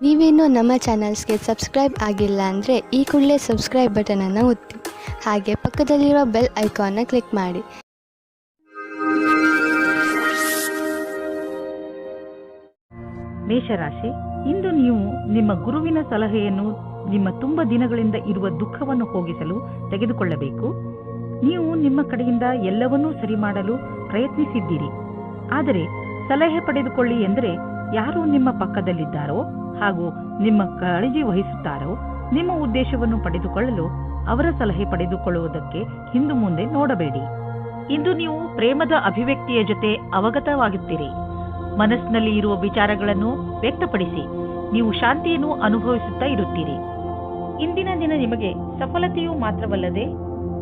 ನೀವೇನೂ ನಮ್ಮ ಚಾನಲ್ಸ್ಗೆ ಸಬ್ಸ್ಕ್ರೈಬ್ ಆಗಿಲ್ಲ ಅಂದರೆ ಈ ಕೂಡಲೇ ಸಬ್ಸ್ಕ್ರೈಬ್ ಬಟನನ್ನು ಒತ್ತಿ ಹಾಗೆ ಪಕ್ಕದಲ್ಲಿರುವ ಬೆಲ್ ಐಕಾನ್ನ ಕ್ಲಿಕ್ ಮಾಡಿ. ಮೇಷರಾಶಿ, ಇಂದು ನೀವು ನಿಮ್ಮ ಗುರುವಿನ ಸಲಹೆಯನ್ನು ನಿಮ್ಮ ತುಂಬ ದಿನಗಳಿಂದ ಇರುವ ದುಃಖವನ್ನು ಹೋಗಿಸಲು ತೆಗೆದುಕೊಳ್ಳಬೇಕು. ನೀವು ನಿಮ್ಮ ಕಡೆಯಿಂದ ಎಲ್ಲವನ್ನೂ ಸರಿ ಮಾಡಲು ಪ್ರಯತ್ನಿಸಿದ್ದೀರಿ. ಆದರೆ ಸಲಹೆ ಪಡೆದುಕೊಳ್ಳಿ ಎಂದರೆ ಯಾರು ನಿಮ್ಮ ಪಕ್ಕದಲ್ಲಿದ್ದಾರೋ ಹಾಗೂ ನಿಮ್ಮ ಕಾಳಜಿ ವಹಿಸುತ್ತಾರೋ ನಿಮ್ಮ ಉದ್ದೇಶವನ್ನು ಪಡೆದುಕೊಳ್ಳಲು ಅವರ ಸಲಹೆ ಪಡೆದುಕೊಳ್ಳುವುದಕ್ಕೆ ಹಿಂದು ಮುಂದೆ ನೋಡಬೇಡಿ. ಇಂದು ನೀವು ಪ್ರೇಮದ ಅಭಿವ್ಯಕ್ತಿಯ ಜೊತೆ ಅವಗತವಾಗುತ್ತೀರಿ. ಮನಸ್ಸಿನಲ್ಲಿ ಇರುವ ವಿಚಾರಗಳನ್ನು ವ್ಯಕ್ತಪಡಿಸಿ ನೀವು ಶಾಂತಿಯನ್ನು ಅನುಭವಿಸುತ್ತಾ ಇರುತ್ತೀರಿ. ಇಂದಿನ ದಿನ ನಿಮಗೆ ಸಫಲತೆಯೂ ಮಾತ್ರವಲ್ಲದೆ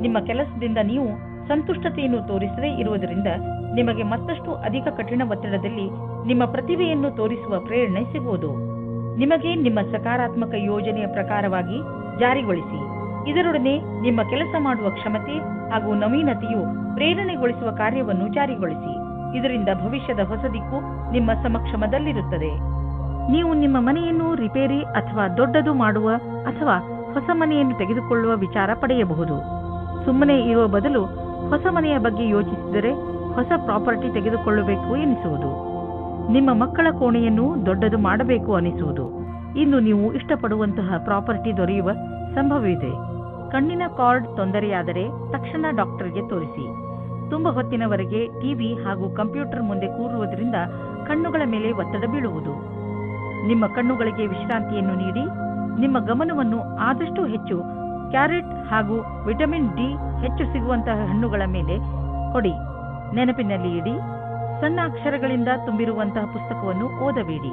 ನಿಮ್ಮ ಕೆಲಸದಿಂದ ನೀವು ಸಂತುಷ್ಟತೆಯನ್ನು ತೋರಿಸದೇ ಇರುವುದರಿಂದ ನಿಮಗೆ ಮತ್ತಷ್ಟು ಅಧಿಕ ಕಠಿಣ ಒತ್ತಡದಲ್ಲಿ ನಿಮ್ಮ ಪ್ರತಿಭೆಯನ್ನು ತೋರಿಸುವ ಪ್ರೇರಣೆ ಸಿಗುವುದು. ನಿಮಗೆ ನಿಮ್ಮ ಸಕಾರಾತ್ಮಕ ಯೋಜನೆಯ ಪ್ರಕಾರವಾಗಿ ಜಾರಿಗೊಳಿಸಿ. ಇದರೊಡನೆ ನಿಮ್ಮ ಕೆಲಸ ಮಾಡುವ ಕ್ಷಮತೆ ಹಾಗೂ ನವೀನತೆಯು ಪ್ರೇರಣೆಗೊಳಿಸುವ ಕಾರ್ಯವನ್ನು ಜಾರಿಗೊಳಿಸಿ. ಇದರಿಂದ ಭವಿಷ್ಯದ ಹೊಸ ದಿಕ್ಕು ನಿಮ್ಮ ಸಮಕ್ಷಮದಲ್ಲಿರುತ್ತದೆ. ನೀವು ನಿಮ್ಮ ಮನೆಯನ್ನು ರಿಪೇರಿ ಅಥವಾ ದೊಡ್ಡದು ಮಾಡುವ ಅಥವಾ ಹೊಸ ಮನೆಯನ್ನು ತೆಗೆದುಕೊಳ್ಳುವ ವಿಚಾರ ಪಡೆಯಬಹುದು. ಸುಮ್ಮನೆ ಇರುವ ಬದಲು ಹೊಸ ಮನೆಯ ಬಗ್ಗೆ ಯೋಚಿಸಿದರೆ ಹೊಸ ಪ್ರಾಪರ್ಟಿ ತೆಗೆದುಕೊಳ್ಳಬೇಕು ಎನಿಸುವುದು. ನಿಮ್ಮ ಮಕ್ಕಳ ಕೋಣೆಯನ್ನು ದೊಡ್ಡದು ಮಾಡಬೇಕು ಅನಿಸುವುದು. ಇಂದು ನೀವು ಇಷ್ಟಪಡುವಂತಹ ಪ್ರಾಪರ್ಟಿ ದೊರೆಯುವ ಸಂಭವವಿದೆ. ಕಣ್ಣಿನ ಕಾರ್ಡ್ ತೊಂದರೆಯಾದರೆ ತಕ್ಷಣ ಡಾಕ್ಟರ್ಗೆ ತೋರಿಸಿ. ತುಂಬಾ ಹೊತ್ತಿನವರೆಗೆ ಟಿವಿ ಹಾಗೂ ಕಂಪ್ಯೂಟರ್ ಮುಂದೆ ಕೂರುವುದರಿಂದ ಕಣ್ಣುಗಳ ಮೇಲೆ ಒತ್ತಡ ಬೀಳುವುದು. ನಿಮ್ಮ ಕಣ್ಣುಗಳಿಗೆ ವಿಶ್ರಾಂತಿಯನ್ನು ನೀಡಿ. ನಿಮ್ಮ ಗಮನವನ್ನು ಆದಷ್ಟು ಹೆಚ್ಚು ಕ್ಯಾರೆಟ್ ಹಾಗೂ ವಿಟಮಿನ್ ಡಿ ಹೆಚ್ಚು ಸಿಗುವಂತಹ ಹಣ್ಣುಗಳ ಮೇಲೆ ಕೊಡಿ. ನೆನಪಿನಲ್ಲಿ ಇಡಿ, ಸಣ್ಣ ಅಕ್ಷರಗಳಿಂದ ತುಂಬಿರುವಂತಹ ಪುಸ್ತಕವನ್ನು ಓದಬೇಡಿ.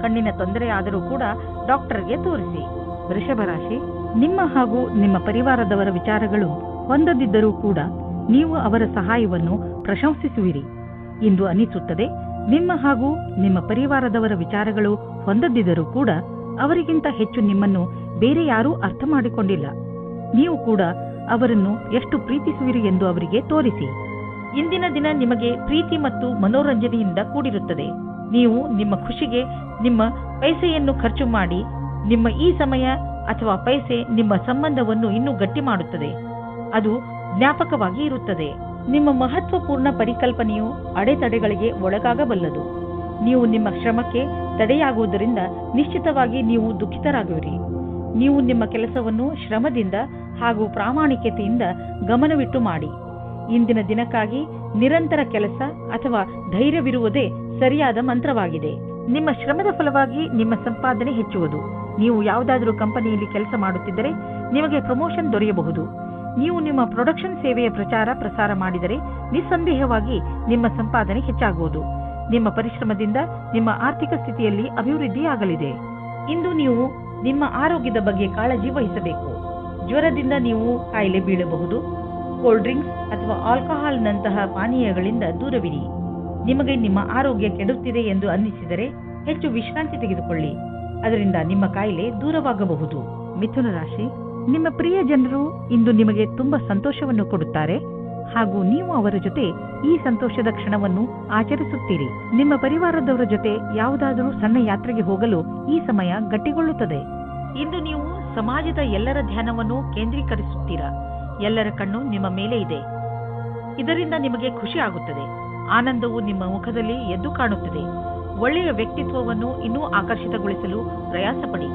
ಕಣ್ಣಿನ ತೊಂದರೆ ಆದರೂ ಕೂಡ ಡಾಕ್ಟರ್ಗೆ ತೋರಿಸಿ. ವೃಷಭ ರಾಶಿ, ನಿಮ್ಮ ಹಾಗೂ ನಿಮ್ಮ ಪರಿವಾರದವರ ವಿಚಾರಗಳು ಹೊಂದದಿದ್ದರೂ ಕೂಡ ನೀವು ಅವರ ಸಹಾಯವನ್ನು ಪ್ರಶಂಸಿಸುವಿರಿ ಎಂದು ಅನಿಸುತ್ತದೆ. ನಿಮ್ಮ ಹಾಗೂ ನಿಮ್ಮ ಪರಿವಾರದವರ ವಿಚಾರಗಳು ಹೊಂದದಿದ್ದರೂ ಕೂಡ ಅವರಿಗಿಂತ ಹೆಚ್ಚು ನಿಮ್ಮನ್ನು ಬೇರೆ ಯಾರೂ ಅರ್ಥ ಮಾಡಿಕೊಂಡಿಲ್ಲ. ನೀವು ಕೂಡ ಅವರನ್ನು ಎಷ್ಟು ಪ್ರೀತಿಸುವಿರಿ ಎಂದು ಅವರಿಗೆ ತೋರಿಸಿ. ಇಂದಿನ ದಿನ ನಿಮಗೆ ಪ್ರೀತಿ ಮತ್ತು ಮನೋರಂಜನೆಯಿಂದ ಕೂಡಿರುತ್ತದೆ. ನೀವು ನಿಮ್ಮ ಖುಷಿಗೆ ನಿಮ್ಮ ಪೈಸೆಯನ್ನು ಖರ್ಚು ಮಾಡಿ. ನಿಮ್ಮ ಈ ಸಮಯ ಅಥವಾ ಪೈಸೆ ನಿಮ್ಮ ಸಂಬಂಧವನ್ನು ಇನ್ನೂ ಗಟ್ಟಿ ಮಾಡುತ್ತದೆ. ಅದು ಜ್ಞಾಪಕವಾಗಿ ಇರುತ್ತದೆ. ನಿಮ್ಮ ಮಹತ್ವಪೂರ್ಣ ಪರಿಕಲ್ಪನೆಯು ಅಡೆತಡೆಗಳಿಗೆ ಒಳಗಾಗಬಲ್ಲದು. ನೀವು ನಿಮ್ಮ ಶ್ರಮಕ್ಕೆ ತಡೆಯಾಗುವುದರಿಂದ ನಿಶ್ಚಿತವಾಗಿ ನೀವು ದುಃಖಿತರಾಗುವಿರಿ. ನೀವು ನಿಮ್ಮ ಕೆಲಸವನ್ನು ಶ್ರಮದಿಂದ ಹಾಗೂ ಪ್ರಾಮಾಣಿಕತೆಯಿಂದ ಗಮನವಿಟ್ಟು ಮಾಡಿ. ಇಂದಿನ ದಿನಕ್ಕಾಗಿ ನಿರಂತರ ಕೆಲಸ ಅಥವಾ ಧೈರ್ಯವಿರುವುದೇ ಸರಿಯಾದ ಮಂತ್ರವಾಗಿದೆ. ನಿಮ್ಮ ಶ್ರಮದ ಫಲವಾಗಿ ನಿಮ್ಮ ಸಂಪಾದನೆ ಹೆಚ್ಚುವುದು. ನೀವು ಯಾವುದಾದರೂ ಕಂಪನಿಯಲ್ಲಿ ಕೆಲಸ ಮಾಡುತ್ತಿದ್ದರೆ ನಿಮಗೆ ಪ್ರಮೋಷನ್ ದೊರೆಯಬಹುದು. ನೀವು ನಿಮ್ಮ ಪ್ರೊಡಕ್ಷನ್ ಸೇವೆಯ ಪ್ರಸಾರ ಮಾಡಿದರೆ ನಿಸ್ಸಂದೇಹವಾಗಿ ನಿಮ್ಮ ಸಂಪಾದನೆ ಹೆಚ್ಚಾಗುವುದು. ನಿಮ್ಮ ಪರಿಶ್ರಮದಿಂದ ನಿಮ್ಮ ಆರ್ಥಿಕ ಸ್ಥಿತಿಯಲ್ಲಿ ಅಭಿವೃದ್ಧಿಯಾಗಲಿದೆ. ಇಂದು ನೀವು ನಿಮ್ಮ ಆರೋಗ್ಯದ ಬಗ್ಗೆ ಕಾಳಜಿ ವಹಿಸಬೇಕು. ಜ್ವರದಿಂದ ನೀವು ಕಾಯಿಲೆ ಬೀಳಬಹುದು. ಕೋಲ್ಡ್ ಡ್ರಿಂಕ್ಸ್ ಅಥವಾ ಆಲ್ಕೋಹಾಲ್ನಂತಹ ಪಾನೀಯಗಳಿಂದ ದೂರವಿರಿ. ನಿಮಗೆ ನಿಮ್ಮ ಆರೋಗ್ಯ ಕೆಡುತ್ತಿದೆ ಎಂದು ಅನ್ನಿಸಿದರೆ ಹೆಚ್ಚು ವಿಶ್ರಾಂತಿ ತೆಗೆದುಕೊಳ್ಳಿ. ಅದರಿಂದ ನಿಮ್ಮ ಕಾಯಿಲೆ ದೂರವಾಗಬಹುದು. ಮಿಥುನ ರಾಶಿ, ನಿಮ್ಮ ಪ್ರಿಯ ಜನರು ಇಂದು ನಿಮಗೆ ತುಂಬಾ ಸಂತೋಷವನ್ನು ಕೊಡುತ್ತಾರೆ ಹಾಗೂ ನೀವು ಅವರ ಜೊತೆ ಈ ಸಂತೋಷದ ಕ್ಷಣವನ್ನು ಆಚರಿಸುತ್ತೀರಿ. ನಿಮ್ಮ ಪರಿವಾರದವರ ಜೊತೆ ಯಾವುದಾದರೂ ಸಣ್ಣ ಯಾತ್ರೆಗೆ ಹೋಗಲು ಈ ಸಮಯ ಗಟ್ಟಿಗೊಳ್ಳುತ್ತದೆ. ಇಂದು ನೀವು ಸಮಾಜದ ಎಲ್ಲರ ಧ್ಯಾನವನ್ನು ಕೇಂದ್ರೀಕರಿಸುತ್ತೀರಾ. ಎಲ್ಲರ ಕಣ್ಣು ನಿಮ್ಮ ಮೇಲೆ ಇದೆ. ಇದರಿಂದ ನಿಮಗೆ ಖುಷಿ ಆಗುತ್ತದೆ. ಆನಂದವು ನಿಮ್ಮ ಮುಖದಲ್ಲಿ ಎದ್ದು ಕಾಣುತ್ತದೆ. ಒಳ್ಳೆಯ ವ್ಯಕ್ತಿತ್ವವನ್ನು ಇನ್ನೂ ಆಕರ್ಷಿತಗೊಳಿಸಲು ಪ್ರಯಾಸ ಪಡಿ.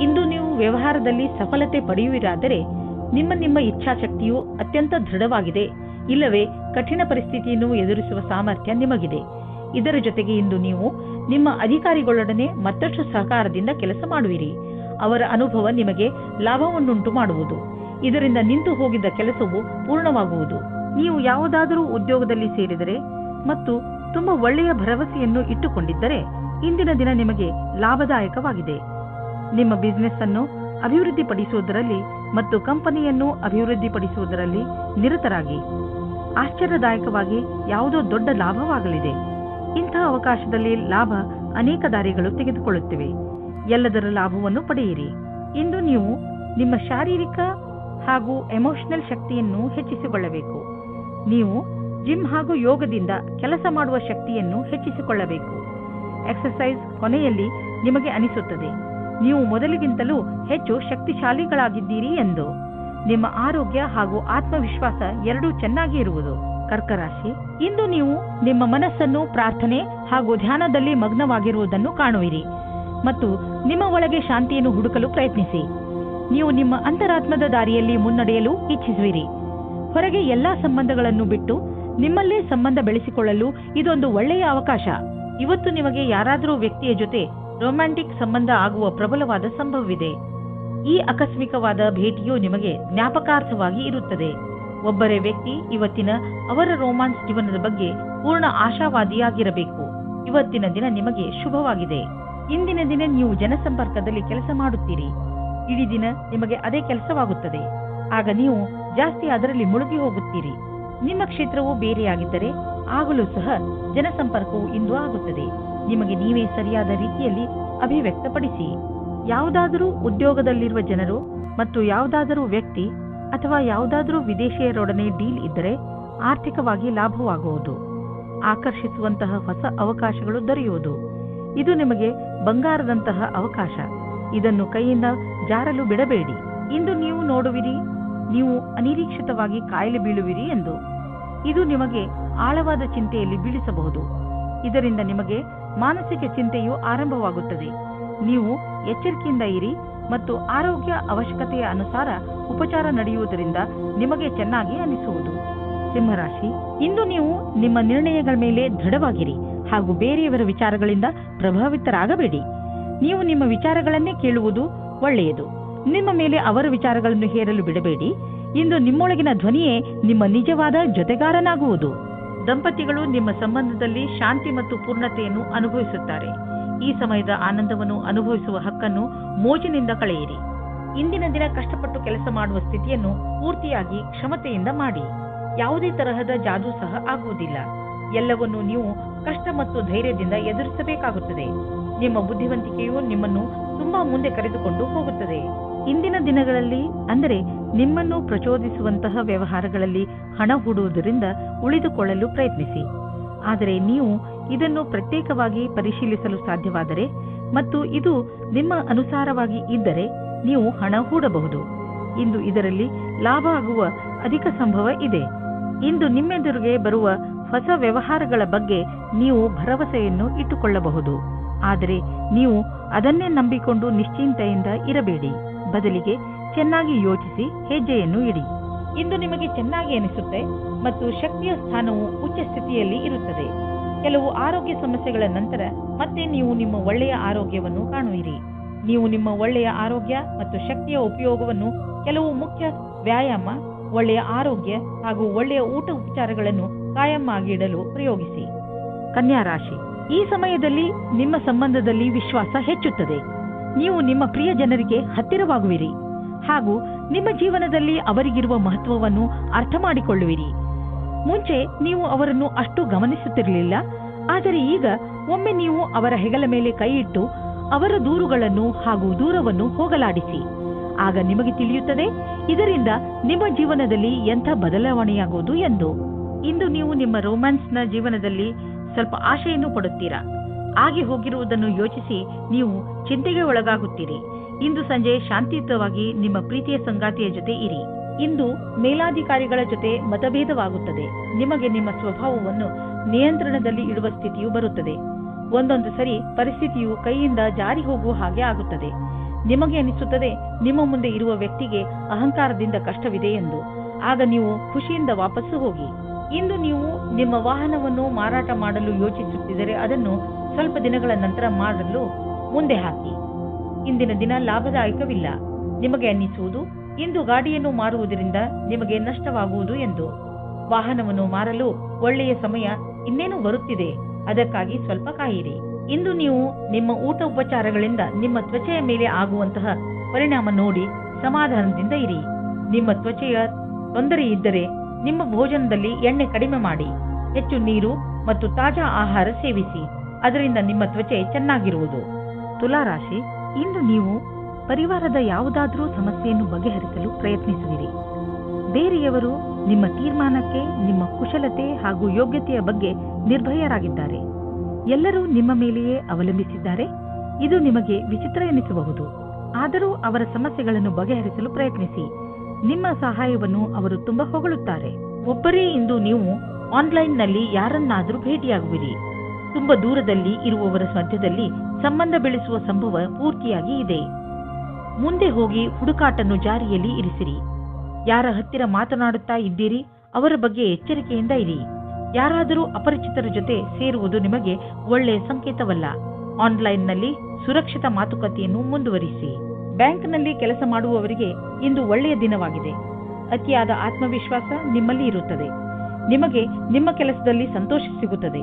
ಇಂದು ನೀವು ವ್ಯವಹಾರದಲ್ಲಿ ಸಫಲತೆ ಪಡೆಯುವಿರಾದರೆ ನಿಮ್ಮ ಇಚ್ಛಾಶಕ್ತಿಯು ಅತ್ಯಂತ ದೃಢವಾಗಿದೆ. ಇಲ್ಲವೇ ಕಠಿಣ ಪರಿಸ್ಥಿತಿಯನ್ನು ಎದುರಿಸುವ ಸಾಮರ್ಥ್ಯ ನಿಮಗಿದೆ. ಇದರ ಜೊತೆಗೆ ಇಂದು ನೀವು ನಿಮ್ಮ ಅಧಿಕಾರಿಗಳೊಡನೆ ಮತ್ತಷ್ಟು ಸಹಕಾರದಿಂದ ಕೆಲಸ ಮಾಡುವಿರಿ. ಅವರ ಅನುಭವ ನಿಮಗೆ ಲಾಭವನ್ನುಂಟು ಮಾಡುವುದು. ಇದರಿಂದ ನಿಂತು ಹೋಗಿದ್ದ ಕೆಲಸವು ಪೂರ್ಣವಾಗುವುದು. ನೀವು ಯಾವುದಾದರೂ ಉದ್ಯೋಗದಲ್ಲಿ ಸೇರಿದರೆ ಮತ್ತು ತುಂಬಾ ಒಳ್ಳೆಯ ಭರವಸೆಯನ್ನು ಇಟ್ಟುಕೊಂಡಿದ್ದರೆ ಇಂದಿನ ದಿನ ನಿಮಗೆ ಲಾಭದಾಯಕವಾಗಿದೆ. ನಿಮ್ಮ ಬಿಸಿನೆಸ್ ಅನ್ನು ಅಭಿವೃದ್ಧಿಪಡಿಸುವುದರಲ್ಲಿ ಮತ್ತು ಕಂಪನಿಯನ್ನು ಅಭಿವೃದ್ಧಿಪಡಿಸುವುದರಲ್ಲಿ ನಿರತರಾಗಿ. ಆಶ್ಚರ್ಯದಾಯಕವಾಗಿ ಯಾವುದೋ ದೊಡ್ಡ ಲಾಭವಾಗಲಿದೆ. ಇಂತಹ ಅವಕಾಶದಲ್ಲಿ ಲಾಭ ಅನೇಕ ದಾರಿಗಳು ತೆಗೆದುಕೊಳ್ಳುತ್ತಿವೆ. ಎಲ್ಲದರ ಲಾಭವನ್ನು ಪಡೆಯಿರಿ. ಇಂದು ನೀವು ನಿಮ್ಮ ಶಾರೀರಿಕ ಹಾಗೂ ಎಮೋಷನಲ್ ಶಕ್ತಿಯನ್ನು ಹೆಚ್ಚಿಸಿಕೊಳ್ಳಬೇಕು. ನೀವು ಜಿಮ್ ಹಾಗೂ ಯೋಗದಿಂದ ಕೆಲಸ ಮಾಡುವ ಶಕ್ತಿಯನ್ನು ಹೆಚ್ಚಿಸಿಕೊಳ್ಳಬೇಕು. ಎಕ್ಸರ್ಸೈಸ್ ಕೊನೆಯಲ್ಲಿ ನಿಮಗೆ ಅನಿಸುತ್ತದೆ ನೀವು ಮೊದಲಿಗಿಂತಲೂ ಹೆಚ್ಚು ಶಕ್ತಿಶಾಲಿಗಳಾಗಿದ್ದೀರಿ ಎಂದು. ನಿಮ್ಮ ಆರೋಗ್ಯ ಹಾಗೂ ಆತ್ಮವಿಶ್ವಾಸ ಎರಡೂ ಚೆನ್ನಾಗಿ ಇರುವುದು. ಕರ್ಕ ರಾಶಿ, ಇಂದು ನೀವು ನಿಮ್ಮ ಮನಸ್ಸನ್ನು ಪ್ರಾರ್ಥನೆ ಹಾಗೂ ಧ್ಯಾನದಲ್ಲಿ ಮಗ್ನವಾಗಿರುವುದನ್ನು ಕಾಣುವಿರಿ ಮತ್ತು ನಿಮ್ಮ ಒಳಗೆ ಶಾಂತಿಯನ್ನು ಹುಡುಕಲು ಪ್ರಯತ್ನಿಸಿ. ನೀವು ನಿಮ್ಮ ಅಂತರಾತ್ಮದ ದಾರಿಯಲ್ಲಿ ಮುನ್ನಡೆಯಲು ಇಚ್ಛಿಸುವಿರಿ. ಹೊರಗೆ ಎಲ್ಲಾ ಸಂಬಂಧಗಳನ್ನು ಬಿಟ್ಟು ನಿಮ್ಮಲ್ಲೇ ಸಂಬಂಧ ಬೆಳೆಸಿಕೊಳ್ಳಲು ಇದೊಂದು ಒಳ್ಳೆಯ ಅವಕಾಶ. ಇವತ್ತು ನಿಮಗೆ ಯಾರಾದರೂ ವ್ಯಕ್ತಿಯ ಜೊತೆ ರೊಮ್ಯಾಂಟಿಕ್ ಸಂಬಂಧ ಆಗುವ ಪ್ರಬಲವಾದ ಸಂಭವವಿದೆ. ಈ ಆಕಸ್ಮಿಕವಾದ ಭೇಟಿಯು ನಿಮಗೆ ಜ್ಞಾಪಕಾರ್ಥವಾಗಿ ಇರುತ್ತದೆ. ಒಬ್ಬರೇ ವ್ಯಕ್ತಿ ಇವತ್ತಿನ ಅವರ ರೋಮಾನ್ಸ್ ಜೀವನದ ಬಗ್ಗೆ ಪೂರ್ಣ ಆಶಾವಾದಿಯಾಗಿರಬೇಕು. ಇವತ್ತಿನ ದಿನ ನಿಮಗೆ ಶುಭವಾಗಿದೆ. ಇಂದಿನ ದಿನ ನೀವು ಜನಸಂಪರ್ಕದಲ್ಲಿ ಕೆಲಸ ಮಾಡುತ್ತೀರಿ. ಇಡೀ ದಿನ ನಿಮಗೆ ಅದೇ ಕೆಲಸವಾಗುತ್ತದೆ. ಆಗ ನೀವು ಜಾಸ್ತಿ ಅದರಲ್ಲಿ ಮುಳುಗಿ ಹೋಗುತ್ತೀರಿ. ನಿಮ್ಮ ಕ್ಷೇತ್ರವು ಬೇರೆಯಾಗಿದ್ದರೆ ಆಗಲೂ ಸಹ ಜನಸಂಪರ್ಕವು ಇಂದು ಆಗುತ್ತದೆ. ನಿಮಗೆ ನೀವೇ ಸರಿಯಾದ ರೀತಿಯಲ್ಲಿ ಅಭಿವ್ಯಕ್ತಪಡಿಸಿ. ಯಾವುದಾದರೂ ಉದ್ಯೋಗದಲ್ಲಿರುವ ಜನರು ಮತ್ತು ಯಾವುದಾದರೂ ವ್ಯಕ್ತಿ ಅಥವಾ ಯಾವುದಾದರೂ ವಿದೇಶಿಯರೊಡನೆ ಡೀಲ್ ಇದ್ದರೆ ಆರ್ಥಿಕವಾಗಿ ಲಾಭವಾಗುವುದು. ಆಕರ್ಷಿಸುವಂತಹ ಹೊಸ ಅವಕಾಶಗಳು ದೊರೆಯುವುದು. ಇದು ನಿಮಗೆ ಬಂಗಾರದಂತಹ ಅವಕಾಶ. ಇದನ್ನು ಕೈಯಿಂದ ಜಾರಲು ಬಿಡಬೇಡಿ. ಇಂದು ನೀವು ನೋಡುವಿರಿ ನೀವು ಅನಿರೀಕ್ಷಿತವಾಗಿ ಕಾಯಿಲೆ ಬೀಳುವಿರಿ ಎಂದು. ಇದು ನಿಮಗೆ ಆಳವಾದ ಚಿಂತೆಯಲ್ಲಿ ಬೀಳಿಸಬಹುದು. ಇದರಿಂದ ನಿಮಗೆ ಮಾನಸಿಕ ಚಿಂತೆಯು ಆರಂಭವಾಗುತ್ತದೆ. ನೀವು ಎಚ್ಚರಿಕೆಯಿಂದ ಇರಿ ಮತ್ತು ಆರೋಗ್ಯ ಅವಶ್ಯಕತೆಯ ಅನುಸಾರ ಉಪಚಾರ ನಡೆಯುವುದರಿಂದ ನಿಮಗೆ ಚೆನ್ನಾಗಿ ಅನಿಸುವುದು. ಸಿಂಹರಾಶಿ, ಇಂದು ನೀವು ನಿಮ್ಮ ನಿರ್ಣಯಗಳ ಮೇಲೆ ದೃಢವಾಗಿರಿ ಹಾಗೂ ಬೇರೆಯವರ ವಿಚಾರಗಳಿಂದ ಪ್ರಭಾವಿತರಾಗಬೇಡಿ. ನೀವು ನಿಮ್ಮ ವಿಚಾರಗಳನ್ನೇ ಕೇಳುವುದು ಒಳ್ಳೆಯದು. ನಿಮ್ಮ ಮೇಲೆ ಅವರ ವಿಚಾರಗಳನ್ನು ಹೇರಲು ಬಿಡಬೇಡಿ. ಇಂದು ನಿಮ್ಮೊಳಗಿನ ಧ್ವನಿಯೇ ನಿಮ್ಮ ನಿಜವಾದ ಜೊತೆಗಾರನಾಗುವುದು. ದಂಪತಿಗಳು ನಿಮ್ಮ ಸಂಬಂಧದಲ್ಲಿ ಶಾಂತಿ ಮತ್ತು ಪೂರ್ಣತೆಯನ್ನು ಅನುಭವಿಸುತ್ತಾರೆ. ಈ ಸಮಯದ ಆನಂದವನ್ನು ಅನುಭವಿಸುವ ಹಕ್ಕನ್ನು ಮೋಜಿನಿಂದ ಕಳೆಯಿರಿ. ಇಂದಿನ ದಿನ ಕಷ್ಟಪಟ್ಟು ಕೆಲಸ ಮಾಡುವ ಸ್ಥಿತಿಯನ್ನು ಪೂರ್ತಿಯಾಗಿ ಕ್ಷಮತೆಯಿಂದ ಮಾಡಿ. ಯಾವುದೇ ತರಹದ ಜಾದೂ ಸಹ ಆಗುವುದಿಲ್ಲ. ಎಲ್ಲವನ್ನೂ ನೀವು ಕಷ್ಟ ಮತ್ತು ಧೈರ್ಯದಿಂದ ಎದುರಿಸಬೇಕಾಗುತ್ತದೆ. ನಿಮ್ಮ ಬುದ್ಧಿವಂತಿಕೆಯು ನಿಮ್ಮನ್ನು ತುಂಬಾ ಮುಂದೆ ಕರೆದುಕೊಂಡು ಹೋಗುತ್ತದೆ. ಇಂದಿನ ದಿನಗಳಲ್ಲಿ ಅಂದರೆ ನಿಮ್ಮನ್ನು ಪ್ರಚೋದಿಸುವಂತಹ ವ್ಯವಹಾರಗಳಲ್ಲಿ ಹಣ ಹೂಡುವುದರಿಂದ ಉಳಿದುಕೊಳ್ಳಲು ಪ್ರಯತ್ನಿಸಿ. ಆದರೆ ನೀವು ಇದನ್ನು ಪ್ರತ್ಯೇಕವಾಗಿ ಪರಿಶೀಲಿಸಲು ಸಾಧ್ಯವಾದರೆ ಮತ್ತು ಇದು ನಿಮ್ಮ ಅನುಸಾರವಾಗಿ ಇದ್ದರೆ ನೀವು ಹಣ ಹೂಡಬಹುದು. ಇಂದು ಇದರಲ್ಲಿ ಲಾಭ ಆಗುವ ಅಧಿಕ ಸಂಭವ ಇದೆ. ಇಂದು ನಿಮ್ಮೆದುರಿಗೆ ಬರುವ ಹೊಸ ವ್ಯವಹಾರಗಳ ಬಗ್ಗೆ ನೀವು ಭರವಸೆಯನ್ನು ಇಟ್ಟುಕೊಳ್ಳಬಹುದು. ಆದರೆ ನೀವು ಅದನ್ನೇ ನಂಬಿಕೊಂಡು ನಿಶ್ಚಿಂತೆಯಿಂದ ಇರಬೇಡಿ. ಬದಲಿಗೆ ಚೆನ್ನಾಗಿ ಯೋಚಿಸಿ ಹೆಜ್ಜೆಯನ್ನು ಇಡಿ. ಇಂದು ನಿಮಗೆ ಚೆನ್ನಾಗಿ ಅನಿಸುತ್ತೆ ಮತ್ತು ಶಕ್ತಿಯ ಸ್ಥಾನವು ಉಚ್ಚ ಸ್ಥಿತಿಯಲ್ಲಿ ಇರುತ್ತದೆ. ಕೆಲವು ಆರೋಗ್ಯ ಸಮಸ್ಯೆಗಳ ನಂತರ ಮತ್ತೆ ನೀವು ನಿಮ್ಮ ಒಳ್ಳೆಯ ಆರೋಗ್ಯವನ್ನು ಕಾಣುವಿರಿ. ನೀವು ನಿಮ್ಮ ಒಳ್ಳೆಯ ಆರೋಗ್ಯ ಮತ್ತು ಶಕ್ತಿಯ ಉಪಯೋಗವನ್ನು ಕೆಲವು ಮುಖ್ಯ ವ್ಯಾಯಾಮ, ಒಳ್ಳೆಯ ಆರೋಗ್ಯ ಹಾಗೂ ಒಳ್ಳೆಯ ಊಟ ಉಪಚಾರಗಳನ್ನು ಕಾಯಂ ಆಗಿಡಲು ಪ್ರಯೋಗಿಸಿ. ಕನ್ಯಾ ರಾಶಿ, ಈ ಸಮಯದಲ್ಲಿ ನಿಮ್ಮ ಸಂಬಂಧದಲ್ಲಿ ವಿಶ್ವಾಸ ಹೆಚ್ಚುತ್ತದೆ. ನೀವು ನಿಮ್ಮ ಪ್ರಿಯ ಜನರಿಗೆ ಹತ್ತಿರವಾಗುವಿರಿ ಹಾಗೂ ನಿಮ್ಮ ಜೀವನದಲ್ಲಿ ಅವರಿಗಿರುವ ಮಹತ್ವವನ್ನು ಅರ್ಥ ಮಾಡಿಕೊಳ್ಳುವಿರಿ. ಮುಂಚೆ ನೀವು ಅವರನ್ನು ಅಷ್ಟು ಗಮನಿಸುತ್ತಿರಲಿಲ್ಲ, ಆದರೆ ಈಗ ಒಮ್ಮೆ ನೀವು ಅವರ ಹೆಗಲ ಮೇಲೆ ಕೈ ಇಟ್ಟು ಅವರ ದೂರುಗಳನ್ನು ಹಾಗೂ ದೂರವನ್ನು ಹೋಗಲಾಡಿಸಿ. ಆಗ ನಿಮಗೆ ತಿಳಿಯುತ್ತದೆ ಇದರಿಂದ ನಿಮ್ಮ ಜೀವನದಲ್ಲಿ ಎಂಥ ಬದಲಾವಣೆಯಾಗುವುದು ಎಂದು. ಇಂದು ನೀವು ನಿಮ್ಮ ರೊಮ್ಯಾನ್ಸ್ನ ಜೀವನದಲ್ಲಿ ಸ್ವಲ್ಪ ಆಶೆಯನ್ನು ಪಡುತ್ತೀರಾ. ಆಗಿ ಹೋಗಿರುವುದನ್ನು ಯೋಚಿಸಿ ನೀವು ಚಿಂತೆಗೆ ಒಳಗಾಗುತ್ತೀರಿ. ಇಂದು ಸಂಜೆ ಶಾಂತಿಯುತವಾಗಿ ನಿಮ್ಮ ಪ್ರೀತಿಯ ಸಂಗಾತಿಯ ಜೊತೆ ಇರಿ. ಇಂದು ಮೇಲಾಧಿಕಾರಿಗಳ ಜೊತೆ ಮತಭೇದವಾಗುತ್ತದೆ. ನಿಮಗೆ ನಿಮ್ಮ ಸ್ವಭಾವವನ್ನು ನಿಯಂತ್ರಣದಲ್ಲಿ ಇಡುವ ಸ್ಥಿತಿಯು ಬರುತ್ತದೆ. ಒಂದೊಂದು ಸರಿ ಪರಿಸ್ಥಿತಿಯು ಕೈಯಿಂದ ಜಾರಿ ಹೋಗುವ ಹಾಗೆ ಆಗುತ್ತದೆ. ನಿಮಗೆ ಅನಿಸುತ್ತದೆ ನಿಮ್ಮ ಮುಂದೆ ಇರುವ ವ್ಯಕ್ತಿಗೆ ಅಹಂಕಾರದಿಂದ ಕಷ್ಟವಿದೆ ಎಂದು. ಆಗ ನೀವು ಖುಷಿಯಿಂದ ವಾಪಸ್ಸು ಹೋಗಿ. ಇಂದು ನೀವು ನಿಮ್ಮ ವಾಹನವನ್ನು ಮಾರಾಟ ಮಾಡಲು ಯೋಚಿಸುತ್ತಿದ್ದರೆ ಅದನ್ನು ಸ್ವಲ್ಪ ದಿನಗಳ ನಂತರ ಮಾಡಲು ಮುಂದೆ ಹಾಕಿ. ಇಂದಿನ ದಿನ ಲಾಭದಾಯಕವಿಲ್ಲ. ನಿಮಗೆ ಅನ್ನಿಸುವುದು ಇಂದು ಗಾಡಿಯನ್ನು ಮಾರುವುದರಿಂದ ನಿಮಗೆ ನಷ್ಟವಾಗುವುದು ಎಂದು. ವಾಹನವನ್ನು ಮಾರಲು ಒಳ್ಳೆಯ ಸಮಯ ಇನ್ನೇನು ಬರುತ್ತಿದೆ, ಅದಕ್ಕಾಗಿ ಸ್ವಲ್ಪ ಕಾಯಿರಿ. ಇಂದು ನೀವು ನಿಮ್ಮ ಊಟ ಉಪಚಾರಗಳಿಂದ ನಿಮ್ಮ ತ್ವಚೆಯ ಮೇಲೆ ಆಗುವಂತಹ ಪರಿಣಾಮ ನೋಡಿ ಸಮಾಧಾನದಿಂದ ಇರಿ. ನಿಮ್ಮ ತ್ವಚೆಯ ತೊಂದರೆ ಇದ್ದರೆ ನಿಮ್ಮ ಭೋಜನದಲ್ಲಿ ಎಣ್ಣೆ ಕಡಿಮೆ ಮಾಡಿ. ಹೆಚ್ಚು ನೀರು ಮತ್ತು ತಾಜಾ ಆಹಾರ ಸೇವಿಸಿ. ಅದರಿಂದ ನಿಮ್ಮ ತ್ವಚೆ ಚೆನ್ನಾಗಿರುವುದು. ತುಲಾರಾಶಿ, ಇಂದು ನೀವು ಪರಿವಾರದ ಯಾವುದಾದರೂ ಸಮಸ್ಯೆಯನ್ನು ಬಗೆಹರಿಸಲು ಪ್ರಯತ್ನಿಸುವಿರಿ. ಬೇರೆಯವರು ನಿಮ್ಮ ತೀರ್ಮಾನಕ್ಕೆ, ನಿಮ್ಮ ಕುಶಲತೆ ಹಾಗೂ ಯೋಗ್ಯತೆಯ ಬಗ್ಗೆ ನಿರ್ಭಯರಾಗಿದ್ದಾರೆ. ಎಲ್ಲರೂ ನಿಮ್ಮ ಮೇಲೆಯೇ ಅವಲಂಬಿಸಿದ್ದಾರೆ. ಇದು ನಿಮಗೆ ವಿಚಿತ್ರ ಎನಿಸಬಹುದು. ಆದರೂ ಅವರ ಸಮಸ್ಯೆಗಳನ್ನು ಬಗೆಹರಿಸಲು ಪ್ರಯತ್ನಿಸಿ. ನಿಮ್ಮ ಸಹಾಯವನ್ನು ಅವರು ತುಂಬಾ ಹೊಗಳುತ್ತಾರೆ. ಒಬ್ಬರೇ ಇಂದು ನೀವು ಆನ್ಲೈನ್ನಲ್ಲಿ ಯಾರನ್ನಾದರೂ ಭೇಟಿಯಾಗುವಿರಿ. ತುಂಬಾ ದೂರದಲ್ಲಿ ಇರುವವರ ಮಧ್ಯದಲ್ಲಿ ಸಂಬಂಧ ಬೆಳೆಸುವ ಸಂಭವ ಪೂರ್ತಿಯಾಗಿ ಇದೆ. ಮುಂದೆ ಹೋಗಿ ಹುಡುಕಾಟನ್ನು ಜಾರಿಯಲ್ಲಿ ಇರಿಸಿರಿ. ಯಾರ ಹತ್ತಿರ ಮಾತನಾಡುತ್ತಾ ಇದ್ದೀರಿ ಅವರ ಬಗ್ಗೆ ಎಚ್ಚರಿಕೆಯಿಂದ ಇರಿ. ಯಾರಾದರೂ ಅಪರಿಚಿತರ ಜೊತೆ ಸೇರುವುದು ನಿಮಗೆ ಒಳ್ಳೆಯ ಸಂಕೇತವಲ್ಲ. ಆನ್ಲೈನ್ನಲ್ಲಿ ಸುರಕ್ಷಿತ ಮಾತುಕತೆಯನ್ನು ಮುಂದುವರಿಸಿ. ಬ್ಯಾಂಕ್ನಲ್ಲಿ ಕೆಲಸ ಮಾಡುವವರಿಗೆ ಇಂದು ಒಳ್ಳೆಯ ದಿನವಾಗಿದೆ. ಅತಿಯಾದ ಆತ್ಮವಿಶ್ವಾಸ ನಿಮ್ಮಲ್ಲಿ ಇರುತ್ತದೆ. ನಿಮಗೆ ನಿಮ್ಮ ಕೆಲಸದಲ್ಲಿ ಸಂತೋಷ ಸಿಗುತ್ತದೆ.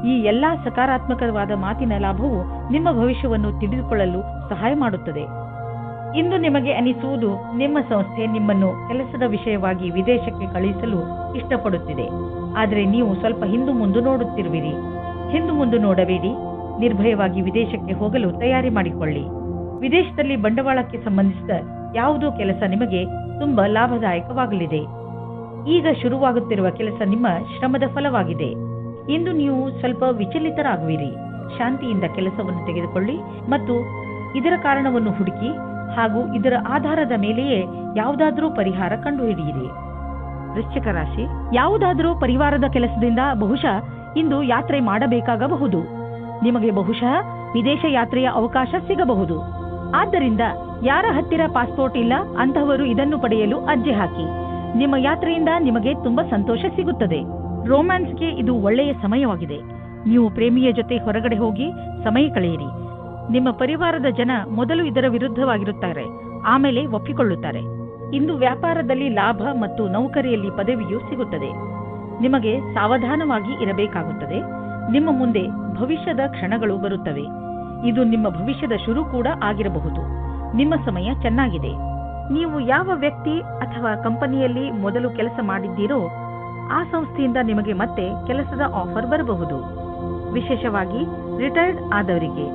ಈ ಎಲ್ಲಾ ಸಕಾರಾತ್ಮಕವಾದ ಮಾತಿನ ಲಾಭವು ನಿಮ್ಮ ಭವಿಷ್ಯವನ್ನು ತಿಳಿದುಕೊಳ್ಳಲು ಸಹಾಯ ಮಾಡುತ್ತದೆ. ಇಂದು ನಿಮಗೆ ಅನಿಸುವುದು ನಿಮ್ಮ ಸಂಸ್ಥೆ ನಿಮ್ಮನ್ನು ಕೆಲಸದ ವಿಷಯವಾಗಿ ವಿದೇಶಕ್ಕೆ ಕಳುಹಿಸಲು ಇಷ್ಟಪಡುತ್ತಿದೆ. ಆದರೆ ನೀವು ಸ್ವಲ್ಪ ಹಿಂದು ಮುಂದು ನೋಡುತ್ತಿರುವಿರಿ. ಹಿಂದು ಮುಂದು ನೋಡಬೇಡಿ. ನಿರ್ಭಯವಾಗಿ ವಿದೇಶಕ್ಕೆ ಹೋಗಲು ತಯಾರಿ ಮಾಡಿಕೊಳ್ಳಿ. ವಿದೇಶದಲ್ಲಿ ಬಂಡವಾಳಕ್ಕೆ ಸಂಬಂಧಿಸಿದ ಯಾವುದೋ ಕೆಲಸ ನಿಮಗೆ ತುಂಬಾ ಲಾಭದಾಯಕವಾಗಲಿದೆ. ಈಗ ಶುರುವಾಗುತ್ತಿರುವ ಕೆಲಸ ನಿಮ್ಮ ಶ್ರಮದ ಫಲವಾಗಿದೆ. ಇಂದು ನೀವು ಸ್ವಲ್ಪ ವಿಚಲಿತರಾಗುವಿರಿ. ಶಾಂತಿಯಿಂದ ಕೆಲಸವನ್ನು ತೆಗೆದುಕೊಳ್ಳಿ ಮತ್ತು ಇದರ ಕಾರಣವನ್ನು ಹುಡುಕಿ ಹಾಗೂ ಇದರ ಆಧಾರದ ಮೇಲೆಯೇ ಯಾವುದಾದರೂ ಪರಿಹಾರ ಕಂಡುಹಿಡಿಯಿರಿ. ವೃಶ್ಚಿಕ ರಾಶಿ, ಯಾವುದಾದರೂ ಪರಿವಾರದ ಕೆಲಸದಿಂದ ಬಹುಶಃ ಇಂದು ಯಾತ್ರೆ ಮಾಡಬೇಕಾಗಬಹುದು. ನಿಮಗೆ ಬಹುಶಃ ವಿದೇಶ ಯಾತ್ರೆಯ ಅವಕಾಶ ಸಿಗಬಹುದು. ಆದ್ದರಿಂದ ಯಾರ ಹತ್ತಿರ ಪಾಸ್ಪೋರ್ಟ್ ಇಲ್ಲ ಅಂತಹವರು ಇದನ್ನು ಪಡೆಯಲು ಅರ್ಜಿ ಹಾಕಿ. ನಿಮ್ಮ ಯಾತ್ರೆಯಿಂದ ನಿಮಗೆ ತುಂಬಾ ಸಂತೋಷ ಸಿಗುತ್ತದೆ. ರೋಮ್ಯಾನ್ಸ್ಗೆ ಇದು ಒಳ್ಳೆಯ ಸಮಯವಾಗಿದೆ. ನೀವು ಪ್ರೇಮಿಯ ಜೊತೆ ಹೊರಗಡೆ ಹೋಗಿ ಸಮಯ ಕಳೆಯಿರಿ. ನಿಮ್ಮ ಪರಿವಾರದ ಜನ ಮೊದಲು ಇದರ ವಿರುದ್ಧವಾಗಿರುತ್ತಾರೆ, ಆಮೇಲೆ ಒಪ್ಪಿಕೊಳ್ಳುತ್ತಾರೆ. ಇಂದು ವ್ಯಾಪಾರದಲ್ಲಿ ಲಾಭ ಮತ್ತು ನೌಕರಿಯಲ್ಲಿ ಪದವಿಯೂ ಸಿಗುತ್ತದೆ. ನಿಮಗೆ ಸಾವಧಾನವಾಗಿ ಇರಬೇಕಾಗುತ್ತದೆ. ನಿಮ್ಮ ಮುಂದೆ ಭವಿಷ್ಯದ ಕ್ಷಣಗಳು ಬರುತ್ತವೆ. ಇದು ನಿಮ್ಮ ಭವಿಷ್ಯದ ಶುರು ಕೂಡ ಆಗಿರಬಹುದು. ನಿಮ್ಮ ಸಮಯ ಚೆನ್ನಾಗಿದೆ. ನೀವು ಯಾವ ವ್ಯಕ್ತಿ ಅಥವಾ ಕಂಪನಿಯಲ್ಲಿ ಮೊದಲು ಕೆಲಸ ಮಾಡಿದ್ದೀರೋ ಆ ಸಂಸ್ಥೆಯಿಂದ ನಿಮಗೆ ಮತ್ತೆ ಕೆಲಸದ ಆಫರ್ ಬರಬಹುದು. ವಿಶೇಷವಾಗಿ ರಿಟೈರ್ಡ್ ಆದವರಿಗೆ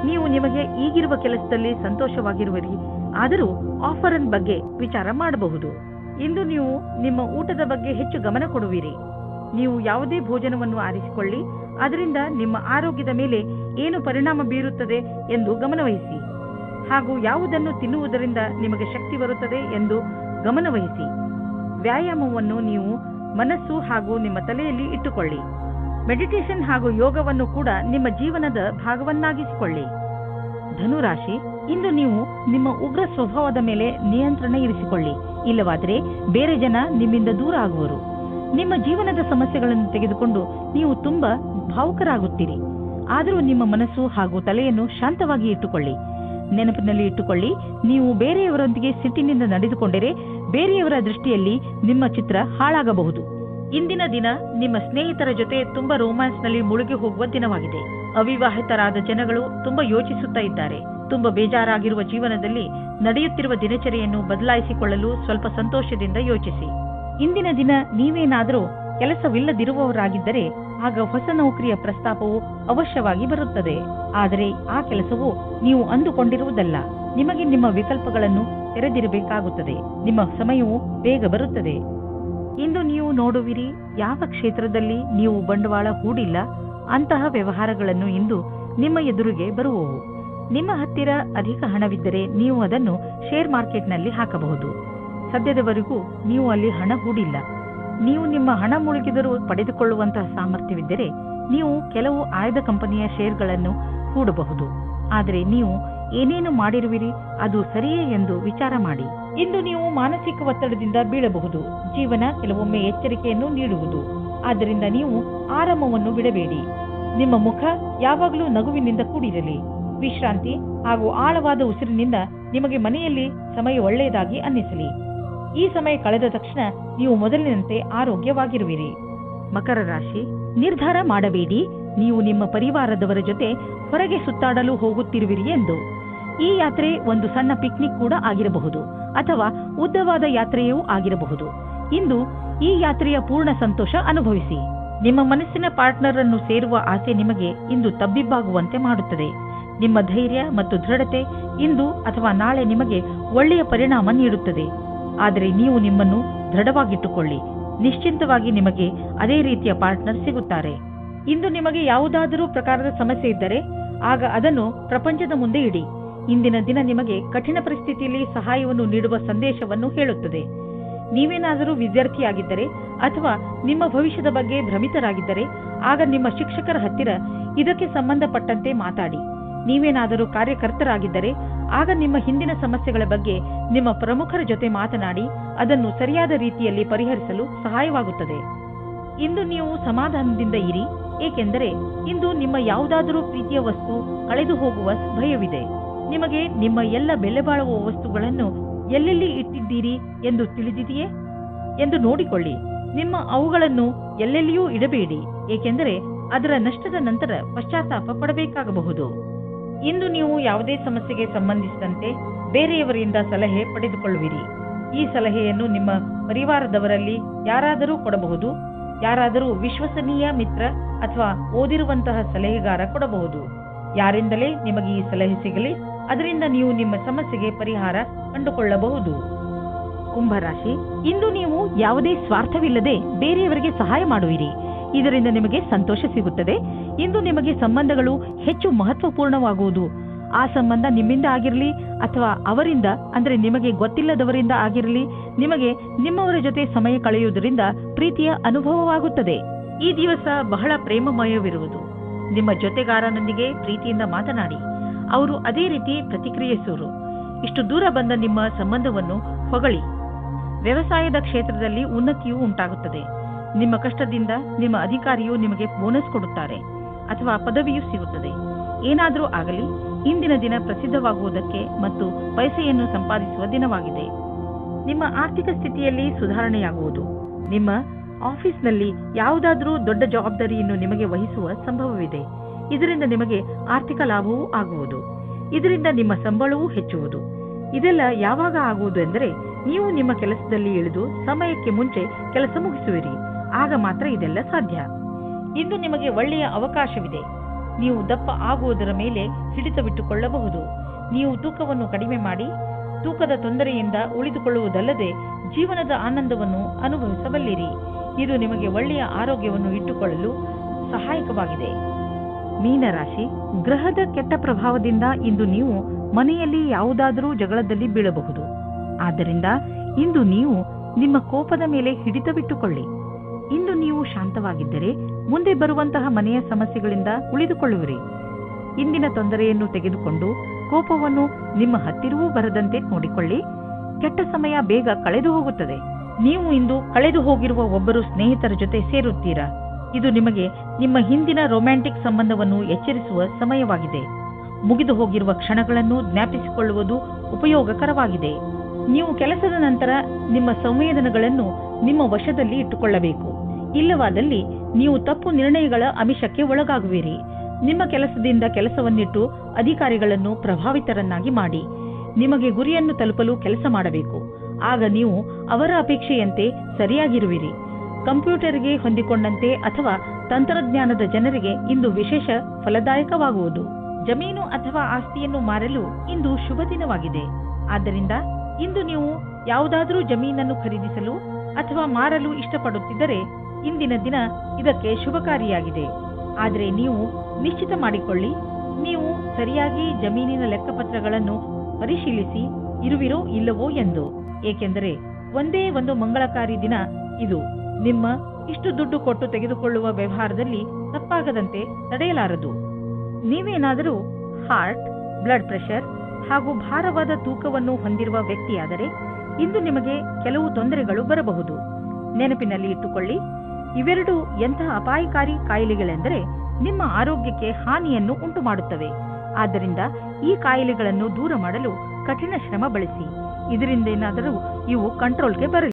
ನೀವು ನಿಮಗೆ ಈಗಿರುವ ಕೆಲಸದಲ್ಲಿ ಸಂತೋಷವಾಗಿರುವಿರಿ, ಆದರೂ ಆಫರ್ ಬಗ್ಗೆ ವಿಚಾರ ಮಾಡಬಹುದು. ಇಂದು ನೀವು ನಿಮ್ಮ ಊಟದ ಬಗ್ಗೆ ಹೆಚ್ಚು ಗಮನ ಕೊಡುವಿರಿ. ನೀವು ಯಾವುದೇ ಭೋಜನವನ್ನು ಆರಿಸಿಕೊಳ್ಳಿ, ಅದರಿಂದ ನಿಮ್ಮ ಆರೋಗ್ಯದ ಮೇಲೆ ಏನು ಪರಿಣಾಮ ಬೀರುತ್ತದೆ ಎಂದು ಗಮನವಹಿಸಿ ಹಾಗೂ ಯಾವುದನ್ನು ತಿನ್ನುವುದರಿಂದ ನಿಮಗೆ ಶಕ್ತಿ ಬರುತ್ತದೆ ಎಂದು ಗಮನವಹಿಸಿ. ವ್ಯಾಯಾಮವನ್ನು ನೀವು ಮನಸ್ಸು ಹಾಗೂ ನಿಮ್ಮ ತಲೆಯಲ್ಲಿ ಇಟ್ಟುಕೊಳ್ಳಿ. ಮೆಡಿಟೇಷನ್ ಹಾಗೂ ಯೋಗವನ್ನು ಕೂಡ ನಿಮ್ಮ ಜೀವನದ ಭಾಗವನ್ನಾಗಿಸಿಕೊಳ್ಳಿ. ಧನುರಾಶಿ, ಇಂದು ನೀವು ನಿಮ್ಮ ಉಗ್ರ ಸ್ವಭಾವದ ಮೇಲೆ ನಿಯಂತ್ರಣ ಇರಿಸಿಕೊಳ್ಳಿ. ಇಲ್ಲವಾದರೆ ಬೇರೆ ಜನ ನಿಮ್ಮಿಂದ ದೂರ ಆಗುವರು. ನಿಮ್ಮ ಜೀವನದ ಸಮಸ್ಯೆಗಳನ್ನು ತೆಗೆದುಕೊಂಡು ನೀವು ತುಂಬಾ ಭಾವುಕರಾಗುತ್ತೀರಿ. ಆದರೂ ನಿಮ್ಮ ಮನಸ್ಸು ಹಾಗೂ ತಲೆಯನ್ನು ಶಾಂತವಾಗಿ ಇಟ್ಟುಕೊಳ್ಳಿ. ನೆನಪಿನಲ್ಲಿ ಇಟ್ಟುಕೊಳ್ಳಿ, ನೀವು ಬೇರೆಯವರೊಂದಿಗೆ ಸಿಟ್ಟಿನಿಂದ ನಡೆದುಕೊಂಡರೆ ಬೇರೆಯವರ ದೃಷ್ಟಿಯಲ್ಲಿ ನಿಮ್ಮ ಚಿತ್ರ ಹಾಳಾಗಬಹುದು. ಇಂದಿನ ದಿನ ನಿಮ್ಮ ಸ್ನೇಹಿತರ ಜೊತೆ ತುಂಬಾ ರೋಮ್ಯಾನ್ಸ್ನಲ್ಲಿ ಮುಳುಗಿ ಹೋಗುವ ದಿನವಾಗಿದೆ. ಅವಿವಾಹಿತರಾದ ಜನಗಳು ತುಂಬಾ ಯೋಚಿಸುತ್ತಾ ಇದ್ದಾರೆ. ತುಂಬಾ ಬೇಜಾರಾಗಿರುವ ಜೀವನದಲ್ಲಿ ನಡೆಯುತ್ತಿರುವ ದಿನಚರಿಯನ್ನು ಬದಲಾಯಿಸಿಕೊಳ್ಳಲು ಸ್ವಲ್ಪ ಸಂತೋಷದಿಂದ ಯೋಚಿಸಿ. ಇಂದಿನ ದಿನ ನೀವೇನಾದರೂ ಕೆಲಸವಿಲ್ಲದಿರುವವರಾಗಿದ್ದರೆ ಆಗ ಹೊಸ ನೌಕರಿಯ ಪ್ರಸ್ತಾಪವು ಅವಶ್ಯವಾಗಿ ಬರುತ್ತದೆ. ಆದರೆ ಆ ಕೆಲಸವು ನೀವು ಅಂದುಕೊಂಡಿರುವುದಲ್ಲ. ನಿಮಗೆ ನಿಮ್ಮ ವಿಕಲ್ಪಗಳನ್ನು ತೆರೆದಿರಬೇಕಾಗುತ್ತದೆ. ನಿಮ್ಮ ಸಮಯವು ಬೇಗ ಬರುತ್ತದೆ. ಇಂದು ನೀವು ನೋಡುವಿರಿ, ಯಾವ ಕ್ಷೇತ್ರದಲ್ಲಿ ನೀವು ಬಂಡವಾಳ ಹೂಡಿಲ್ಲ ಅಂತಹ ವ್ಯವಹಾರಗಳನ್ನು ಇಂದು ನಿಮ್ಮ ಎದುರಿಗೆ ಬರುವವು. ನಿಮ್ಮ ಹತ್ತಿರ ಅಧಿಕ ಹಣವಿದ್ದರೆ ನೀವು ಅದನ್ನು ಶೇರ್ ಮಾರ್ಕೆಟ್ನಲ್ಲಿ ಹಾಕಬಹುದು. ಸದ್ಯದವರೆಗೂ ನೀವು ಅಲ್ಲಿ ಹಣ ಹೂಡಿಲ್ಲ. ನೀವು ನಿಮ್ಮ ಹಣ ಮುಳುಗಿದರೂ ಪಡೆದುಕೊಳ್ಳುವಂತಹ ಸಾಮರ್ಥ್ಯವಿದ್ದರೆ ನೀವು ಕೆಲವು ಆಯ್ದ ಕಂಪನಿಯ ಶೇರ್ಗಳನ್ನು ಹೂಡಬಹುದು. ಆದರೆ ನೀವು ಏನೇನು ಮಾಡಿರುವಿರಿ ಅದು ಸರಿಯೇ ಎಂದು ವಿಚಾರ ಮಾಡಿ. ಇಂದು ನೀವು ಮಾನಸಿಕ ಒತ್ತಡದಿಂದ ಬೀಳಬಹುದು. ಜೀವನ ಕೆಲವೊಮ್ಮೆ ಎಚ್ಚರಿಕೆಯನ್ನು ನೀಡುವುದು. ಆದ್ದರಿಂದ ನೀವು ಆರಾಮವನ್ನು ಬಿಡಬೇಡಿ. ನಿಮ್ಮ ಮುಖ ಯಾವಾಗಲೂ ನಗುವಿನಿಂದ ಕೂಡಿರಲಿ. ವಿಶ್ರಾಂತಿ ಹಾಗೂ ಆಳವಾದ ಉಸಿರಿನಿಂದ ನಿಮಗೆ ಮನೆಯಲ್ಲಿ ಸಮಯ ಒಳ್ಳೆಯದಾಗಿ ಅನ್ನಿಸಲಿ. ಈ ಸಮಯ ಕಳೆದ ತಕ್ಷಣ ನೀವು ಮೊದಲಿನಂತೆ ಆರೋಗ್ಯವಾಗಿರುವಿರಿ. ಮಕರ ರಾಶಿ, ನಿರ್ಧಾರ ಮಾಡಬೇಡಿ. ನೀವು ನಿಮ್ಮ ಪರಿವಾರದವರ ಜೊತೆ ಹೊರಗೆ ಸುತ್ತಾಡಲು ಹೋಗುತ್ತಿರುವಿರಿ ಎಂದು. ಈ ಯಾತ್ರೆ ಒಂದು ಸಣ್ಣ ಪಿಕ್ನಿಕ್ ಕೂಡ ಆಗಿರಬಹುದು ಅಥವಾ ಉದ್ದವಾದ ಯಾತ್ರೆಯೂ ಆಗಿರಬಹುದು. ಇಂದು ಈ ಯಾತ್ರೆಯ ಪೂರ್ಣ ಸಂತೋಷ ಅನುಭವಿಸಿ. ನಿಮ್ಮ ಮನಸ್ಸಿನ ಪಾರ್ಟ್ನರ್ ಅನ್ನು ಸೇರುವ ಆಸೆ ನಿಮಗೆ ಇಂದು ತಬ್ಬಿಬ್ಬಾಗುವಂತೆ ಮಾಡುತ್ತದೆ. ನಿಮ್ಮ ಧೈರ್ಯ ಮತ್ತು ದೃಢತೆ ಇಂದು ಅಥವಾ ನಾಳೆ ನಿಮಗೆ ಒಳ್ಳೆಯ ಪರಿಣಾಮ ನೀಡುತ್ತದೆ. ಆದರೆ ನೀವು ನಿಮ್ಮನ್ನು ದೃಢವಾಗಿಟ್ಟುಕೊಳ್ಳಿ. ನಿಶ್ಚಿಂತವಾಗಿ ನಿಮಗೆ ಅದೇ ರೀತಿಯ ಪಾರ್ಟ್ನರ್ ಸಿಗುತ್ತಾರೆ. ಇಂದು ನಿಮಗೆ ಯಾವುದಾದರೂ ಪ್ರಕಾರದ ಸಮಸ್ಯೆ ಇದ್ದರೆ ಆಗ ಅದನ್ನು ಪ್ರಪಂಚದ ಮುಂದೆ ಇಡಿ. ಇಂದಿನ ದಿನ ನಿಮಗೆ ಕಠಿಣ ಪರಿಸ್ಥಿತಿಯಲ್ಲಿ ಸಹಾಯವನ್ನು ನೀಡುವ ಸಂದೇಶವನ್ನು ಹೇಳುತ್ತದೆ. ನೀವೇನಾದರೂ ವಿದ್ಯಾರ್ಥಿಯಾಗಿದ್ದರೆ ಅಥವಾ ನಿಮ್ಮ ಭವಿಷ್ಯದ ಬಗ್ಗೆ ಭ್ರಮಿತರಾಗಿದ್ದರೆ ಆಗ ನಿಮ್ಮ ಶಿಕ್ಷಕರ ಹತ್ತಿರ ಇದಕ್ಕೆ ಸಂಬಂಧಪಟ್ಟಂತೆ ಮಾತಾಡಿ. ನೀವೇನಾದರೂ ಕಾರ್ಯಕರ್ತರಾಗಿದ್ದರೆ ಆಗ ನಿಮ್ಮ ಹಿಂದಿನ ಸಮಸ್ಯೆಗಳ ಬಗ್ಗೆ ನಿಮ್ಮ ಪ್ರಮುಖರ ಜೊತೆ ಮಾತನಾಡಿ ಅದನ್ನು ಸರಿಯಾದ ರೀತಿಯಲ್ಲಿ ಪರಿಹರಿಸಲು ಸಹಾಯವಾಗುತ್ತದೆ. ಇಂದು ನೀವು ಸಮಾಧಾನದಿಂದ ಇರಿ, ಏಕೆಂದರೆ ಇಂದು ನಿಮ್ಮ ಯಾವುದಾದರೂ ಪ್ರೀತಿಯ ವಸ್ತು ಕಳೆದು ಹೋಗುವ ಭಯವಿದೆ. ನಿಮಗೆ ನಿಮ್ಮ ಎಲ್ಲ ಬೆಲೆ ಬಾಳುವ ವಸ್ತುಗಳನ್ನು ಎಲ್ಲೆಲ್ಲಿ ಇಟ್ಟಿದ್ದೀರಿ ಎಂದು ತಿಳಿದಿದೆಯೇ ಎಂದು ನೋಡಿಕೊಳ್ಳಿ. ನಿಮ್ಮ ಅವುಗಳನ್ನು ಎಲ್ಲೆಲ್ಲಿಯೂ ಇಡಬೇಡಿ, ಏಕೆಂದರೆ ಅದರ ನಷ್ಟದ ನಂತರ ಪಶ್ಚಾತ್ತಾಪ ಪಡಬೇಕಾಗಬಹುದು. ಇಂದು ನೀವು ಯಾವುದೇ ಸಮಸ್ಯೆಗೆ ಸಂಬಂಧಿಸಿದಂತೆ ಬೇರೆಯವರಿಂದ ಸಲಹೆ ಪಡೆದುಕೊಳ್ಳುವಿರಿ. ಈ ಸಲಹೆಯನ್ನು ನಿಮ್ಮ ಪರಿವಾರದವರಲ್ಲಿ ಯಾರಾದರೂ ಕೊಡಬಹುದು. ಯಾರಾದರೂ ವಿಶ್ವಸನೀಯ ಮಿತ್ರ ಅಥವಾ ಓದಿರುವಂತಹ ಸಲಹೆಗಾರ ಕೊಡಬಹುದು. ಯಾರಿಂದಲೇ ನಿಮಗೆ ಈ ಸಲಹೆ ಸಿಗಲಿ, ಅದರಿಂದ ನೀವು ನಿಮ್ಮ ಸಮಸ್ಯೆಗೆ ಪರಿಹಾರ ಕಂಡುಕೊಳ್ಳಬಹುದು. ಕುಂಭರಾಶಿ, ಇಂದು ನೀವು ಯಾವುದೇ ಸ್ವಾರ್ಥವಿಲ್ಲದೆ ಬೇರೆಯವರಿಗೆ ಸಹಾಯ ಮಾಡುವಿರಿ. ಇದರಿಂದ ನಿಮಗೆ ಸಂತೋಷ ಸಿಗುತ್ತದೆ. ಇಂದು ನಿಮಗೆ ಸಂಬಂಧಗಳು ಹೆಚ್ಚು ಮಹತ್ವಪೂರ್ಣವಾಗುವುದು. ಆ ಸಂಬಂಧ ನಿಮ್ಮಿಂದ ಆಗಿರಲಿ ಅಥವಾ ಅವರಿಂದ, ಅಂದರೆ ನಿಮಗೆ ಗೊತ್ತಿಲ್ಲದವರಿಂದ ಆಗಿರಲಿ, ನಿಮಗೆ ನಿಮ್ಮವರ ಜೊತೆ ಸಮಯ ಕಳೆಯುವುದರಿಂದ ಪ್ರೀತಿಯ ಅನುಭವವಾಗುತ್ತದೆ. ಈ ದಿವಸ ಬಹಳ ಪ್ರೇಮಮಯವಿರುವುದು. ನಿಮ್ಮ ಜೊತೆಗಾರನೊಂದಿಗೆ ಪ್ರೀತಿಯಿಂದ ಮಾತನಾಡಿ. ಅವರು ಅದೇ ರೀತಿ ಪ್ರತಿಕ್ರಿಯಿಸುವರು. ಇಷ್ಟು ದೂರ ಬಂದ ನಿಮ್ಮ ಸಂಬಂಧವನ್ನು ಹೊಗಳಿ. ವ್ಯವಸಾಯದ ಕ್ಷೇತ್ರದಲ್ಲಿ ಉನ್ನತಿಯೂ ಉಂಟಾಗುತ್ತದೆ. ನಿಮ್ಮ ಕಷ್ಟದಿಂದ ನಿಮ್ಮ ಅಧಿಕಾರಿಯು ನಿಮಗೆ ಬೋನಸ್ ಕೊಡುತ್ತಾರೆ ಅಥವಾ ಪದವಿಯೂ ಸಿಗುತ್ತದೆ. ಏನಾದರೂ ಆಗಲಿ, ಇಂದಿನ ದಿನ ಪ್ರಸಿದ್ಧವಾಗುವುದಕ್ಕೆ ಮತ್ತು ಪೈಸೆಯನ್ನು ಸಂಪಾದಿಸುವ ದಿನವಾಗಿದೆ. ನಿಮ್ಮ ಆರ್ಥಿಕ ಸ್ಥಿತಿಯಲ್ಲಿ ಸುಧಾರಣೆಯಾಗುವುದು. ನಿಮ್ಮ ಆಫೀಸ್ನಲ್ಲಿ ಯಾವುದಾದರೂ ದೊಡ್ಡ ಜವಾಬ್ದಾರಿಯನ್ನು ನಿಮಗೆ ವಹಿಸುವ ಸಂಭವವಿದೆ. ಇದರಿಂದ ನಿಮಗೆ ಆರ್ಥಿಕ ಲಾಭವೂ ಆಗುವುದು. ಇದರಿಂದ ನಿಮ್ಮ ಸಂಬಳವೂ ಹೆಚ್ಚುವುದು. ಇದೆಲ್ಲ ಯಾವಾಗ ಆಗುವುದು ಎಂದರೆ ನೀವು ನಿಮ್ಮ ಕೆಲಸದಲ್ಲಿ ಇಳಿದು ಸಮಯಕ್ಕೆ ಮುಂಚೆ ಕೆಲಸ ಮುಗಿಸುವಿರಿ. ಆಗ ಮಾತ್ರ ಇದೆಲ್ಲ ಸಾಧ್ಯ. ಇಂದು ನಿಮಗೆ ಒಳ್ಳೆಯ ಅವಕಾಶವಿದೆ. ನೀವು ದಪ್ಪ ಆಗುವುದರ ಮೇಲೆ ಹಿಡಿತವಿಟ್ಟುಕೊಳ್ಳಬಹುದು. ನೀವು ತೂಕವನ್ನು ಕಡಿಮೆ ಮಾಡಿ ತೂಕದ ತೊಂದರೆಯಿಂದ ಉಳಿದುಕೊಳ್ಳುವುದಲ್ಲದೆ ಜೀವನದ ಆನಂದವನ್ನು ಅನುಭವಿಸಬಲ್ಲಿರಿ. ಇದು ನಿಮಗೆ ಒಳ್ಳೆಯ ಆರೋಗ್ಯವನ್ನು ಇಟ್ಟುಕೊಳ್ಳಲು ಸಹಾಯಕವಾಗಿದೆ. ಮೀನರಾಶಿ, ಗ್ರಹದ ಕೆಟ್ಟ ಪ್ರಭಾವದಿಂದ ಇಂದು ನೀವು ಮನೆಯಲ್ಲಿ ಯಾವುದಾದರೂ ಜಗಳದಲ್ಲಿ ಬೀಳಬಹುದು. ಆದ್ದರಿಂದ ಇಂದು ನೀವು ನಿಮ್ಮ ಕೋಪದ ಮೇಲೆ ಹಿಡಿತವಿಟ್ಟುಕೊಳ್ಳಿ. ಇಂದು ನೀವು ಶಾಂತವಾಗಿದ್ದರೆ ಮುಂದೆ ಬರುವಂತಹ ಮನೆಯ ಸಮಸ್ಯೆಗಳಿಂದ ಉಳಿದುಕೊಳ್ಳುವಿರಿ. ಇಂದಿನ ತೊಂದರೆಯನ್ನು ತೆಗೆದುಕೊಂಡು ಕೋಪವನ್ನು ನಿಮ್ಮ ಹತ್ತಿರವೂ ಬರದಂತೆ ನೋಡಿಕೊಳ್ಳಿ. ಕೆಟ್ಟ ಸಮಯ ಬೇಗ ಕಳೆದು ಹೋಗುತ್ತದೆ. ನೀವು ಇಂದು ಕಳೆದು ಹೋಗಿರುವ ಒಬ್ಬರು ಸ್ನೇಹಿತರ ಜೊತೆ ಸೇರುತ್ತೀರಾ. ಇದು ನಿಮಗೆ ನಿಮ್ಮ ಹಿಂದಿನ ರೊಮ್ಯಾಂಟಿಕ್ ಸಂಬಂಧವನ್ನು ಎಚ್ಚರಿಸುವ ಸಮಯವಾಗಿದೆ. ಮುಗಿದು ಹೋಗಿರುವ ಕ್ಷಣಗಳನ್ನು ಜ್ಞಾಪಿಸಿಕೊಳ್ಳುವುದು ಉಪಯೋಗಕರವಾಗಿದೆ. ನೀವು ಕೆಲಸದ ನಂತರ ನಿಮ್ಮ ಸಂವೇದನೆಗಳನ್ನು ನಿಮ್ಮ ವಶದಲ್ಲಿ ಇಟ್ಟುಕೊಳ್ಳಬೇಕು. ಇಲ್ಲವಾದಲ್ಲಿ ನೀವು ತಪ್ಪು ನಿರ್ಣಯಗಳ ಆಮಿಷಕ್ಕೆ ಒಳಗಾಗುವಿರಿ. ನಿಮ್ಮ ಕೆಲಸದಿಂದ ಕೆಲಸವನ್ನಿಟ್ಟು ಅಧಿಕಾರಿಗಳನ್ನು ಪ್ರಭಾವಿತರನ್ನಾಗಿ ಮಾಡಿ. ನಿಮಗೆ ಗುರಿಯನ್ನು ತಲುಪಲು ಕೆಲಸ ಮಾಡಬೇಕು. ಆಗ ನೀವು ಅವರ ಅಪೇಕ್ಷೆಯಂತೆ ಸರಿಯಾಗಿರುವಿರಿ. ಕಂಪ್ಯೂಟರ್ಗೆ ಹೊಂದಿಕೊಂಡಂತೆ ಅಥವಾ ತಂತ್ರಜ್ಞಾನದ ಜನರಿಗೆ ಇಂದು ವಿಶೇಷ ಫಲದಾಯಕವಾಗುವುದು. ಜಮೀನು ಅಥವಾ ಆಸ್ತಿಯನ್ನು ಮಾರಲು ಇಂದು ಶುಭ ದಿನವಾಗಿದೆ. ಆದ್ದರಿಂದ ಇಂದು ನೀವು ಯಾವುದಾದರೂ ಜಮೀನನ್ನು ಖರೀದಿಸಲು ಅಥವಾ ಮಾರಲು ಇಷ್ಟಪಡುತ್ತಿದ್ದರೆ ಇಂದಿನ ದಿನ ಇದಕ್ಕೆ ಶುಭಕಾರಿಯಾಗಿದೆ. ಆದರೆ ನೀವು ನಿಶ್ಚಿತ ಮಾಡಿಕೊಳ್ಳಿ, ನೀವು ಸರಿಯಾಗಿ ಜಮೀನಿನ ಲೆಕ್ಕಪತ್ರಗಳನ್ನು ಪರಿಶೀಲಿಸಿ ಇರುವಿರೋ ಇಲ್ಲವೋ ಎಂದು. ಏಕೆಂದರೆ ಒಂದೇ ಒಂದು ಮಂಗಳಕಾರಿ ದಿನ ಇದು. ನಿಮ್ಮ ಇಷ್ಟು ದುಡ್ಡು ಕೊಟ್ಟು ತೆಗೆದುಕೊಳ್ಳುವ ವ್ಯವಹಾರದಲ್ಲಿ ತಪ್ಪಾಗದಂತೆ ತಡೆಯಲಾರದು. ನೀವೇನಾದರೂ ಹಾರ್ಟ್, ಬ್ಲಡ್ ಪ್ರೆಷರ್ ಹಾಗೂ ಭಾರವಾದ ತೂಕವನ್ನು ಹೊಂದಿರುವ ವ್ಯಕ್ತಿಯಾದರೆ ಇಂದು ನಿಮಗೆ ಕೆಲವು ತೊಂದರೆಗಳು ಬರಬಹುದು. ನೆನಪಿನಲ್ಲಿ ಇಟ್ಟುಕೊಳ್ಳಿ, ಇವೆರಡು ಎಂತಹ ಅಪಾಯಕಾರಿ ಕಾಯಿಲೆಗಳೆಂದರೆ ನಿಮ್ಮ ಆರೋಗ್ಯಕ್ಕೆ ಹಾನಿಯನ್ನು ಉಂಟು ಮಾಡುತ್ತವೆ. ಆದ್ದರಿಂದ ಈ ಕಾಯಿಲೆಗಳನ್ನು ದೂರ ಮಾಡಲು ಕಠಿಣ ಶ್ರಮ ಬಳಸಿ. ಇದರಿಂದ ಏನಾದರೂ ಇವು ಕಂಟ್ರೋಲ್ಗೆ ಬರಲಿ.